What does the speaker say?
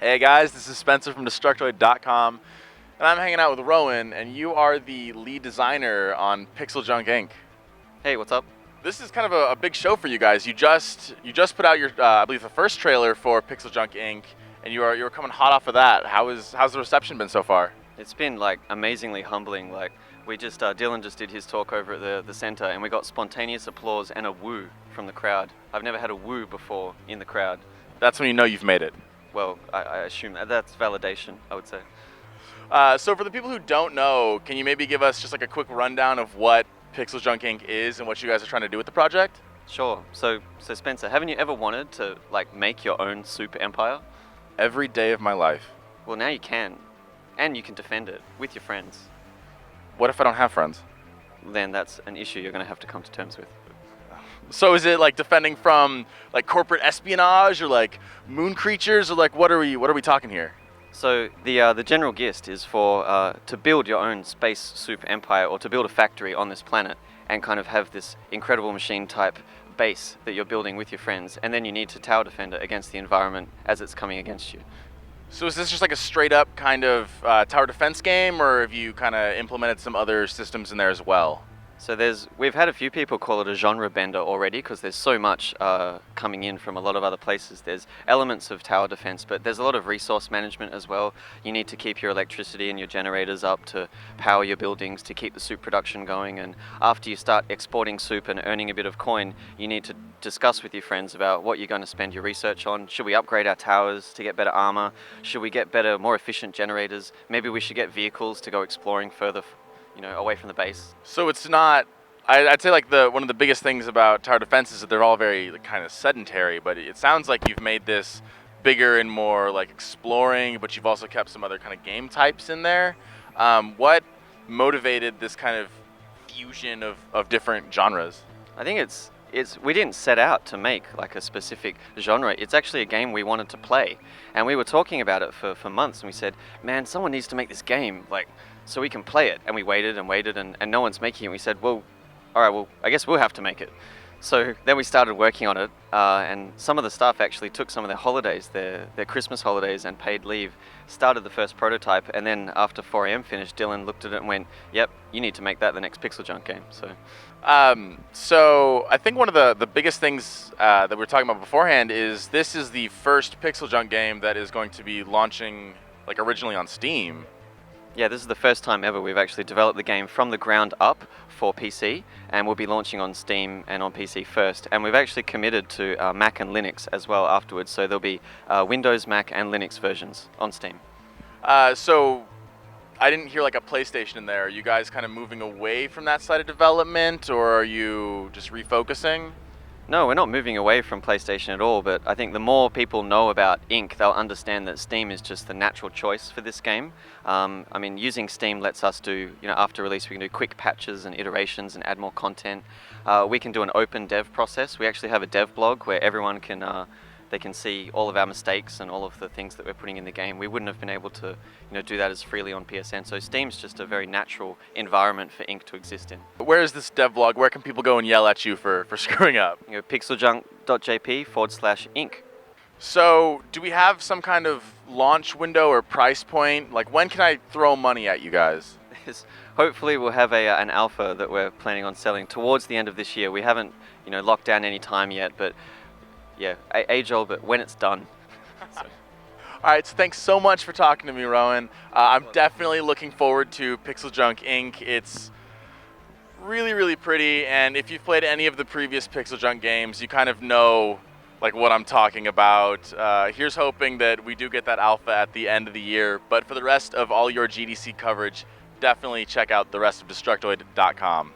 Hey guys, this is Spencer from Destructoid.com, and I'm hanging out with Rowan, and you are the lead designer on Pixeljunk Inc. Hey, what's up? This is kind of a big show for you guys. You just put out your, I believe, the first trailer for Pixeljunk Inc., and you were coming hot off of that. How's the reception been so far? It's been like amazingly humbling. Like Dylan just did his talk over at the center, and we got spontaneous applause and a woo from the crowd. I've never had a woo before in the crowd. That's when you know you've made it. Well, I assume that's validation, I would say. So for the people who don't know, can you maybe give us just like a quick rundown of what Pixeljunk Inc. is and what you guys are trying to do with the project? Sure. So Spencer, haven't you ever wanted to like make your own super empire? Every day of my life. Well, now you can, and you can defend it with your friends. What if I don't have friends? Then that's an issue you're going to have to come to terms with. So is it like defending from like corporate espionage or like moon creatures, or like what are we talking here? So the general gist is for to build your own space super empire, or to build a factory on this planet and kind of have this incredible machine type base that you're building with your friends, and then you need to tower defend it against the environment as it's coming against you. So is this just like a straight up kind of tower defense game, or have you kind of implemented some other systems in there as well? So we've had a few people call it a genre bender already, because there's so much coming in from a lot of other places. There's elements of tower defense, but there's a lot of resource management as well. You need to keep your electricity and your generators up to power your buildings, to keep the soup production going. And after you start exporting soup and earning a bit of coin, you need to discuss with your friends about what you're going to spend your research on. Should we upgrade our towers to get better armor? Should we get better, more efficient generators? Maybe we should get vehicles to go exploring further, away from the base. So it's not. I'd say like one of the biggest things about tower defense is that they're all very like, kind of sedentary. But it sounds like you've made this bigger and more like exploring, but you've also kept some other kind of game types in there. What motivated this kind of fusion of different genres? I think we didn't set out to make like a specific genre. It's actually a game we wanted to play, and we were talking about it for months, and we said, man, someone needs to make this game like so we can play it. And we waited and waited, and no one's making it. We said, well, all right, well, I guess we'll have to make it. So then we started working on it, and some of the staff actually took some of their holidays, their Christmas holidays and paid leave, started the first prototype, and then after 4 a.m. finished, Dylan looked at it and went, yep, you need to make that the next Pixeljunk game. So I think one of the biggest things that we were talking about beforehand is this is the first Pixeljunk game that is going to be launching like originally on Steam. Yeah, this is the first time ever we've actually developed the game from the ground up for PC, and we'll be launching on Steam and on PC first. And we've actually committed to Mac and Linux as well afterwards, so there'll be Windows, Mac, and Linux versions on Steam. So I didn't hear like a PlayStation in there. Are you guys kind of moving away from that side of development, or are you just refocusing? No, we're not moving away from PlayStation at all, but I think the more people know about Inc., they'll understand that Steam is just the natural choice for this game. I mean, using Steam lets us do, after release, we can do quick patches and iterations and add more content. We can do an open dev process. We actually have a dev blog where everyone can they can see all of our mistakes and all of the things that we're putting in the game. We wouldn't have been able to do that as freely on PSN. So Steam's just a very natural environment for Inc. to exist in. Where is this dev blog? Where can people go and yell at you for screwing up? Pixeljunk.jp/Inc. So do we have some kind of launch window or price point? Like when can I throw money at you guys? Hopefully we'll have an alpha that we're planning on selling towards the end of this year. We haven't locked down any time yet, but yeah, age-old, but when it's done. So. All right, so thanks so much for talking to me, Rowan. I'm definitely looking forward to Pixeljunk Inc. It's really, really pretty, and if you've played any of the previous Pixeljunk games, you kind of know like what I'm talking about. Here's hoping that we do get that alpha at the end of the year, but for the rest of all your GDC coverage, definitely check out the rest of Destructoid.com.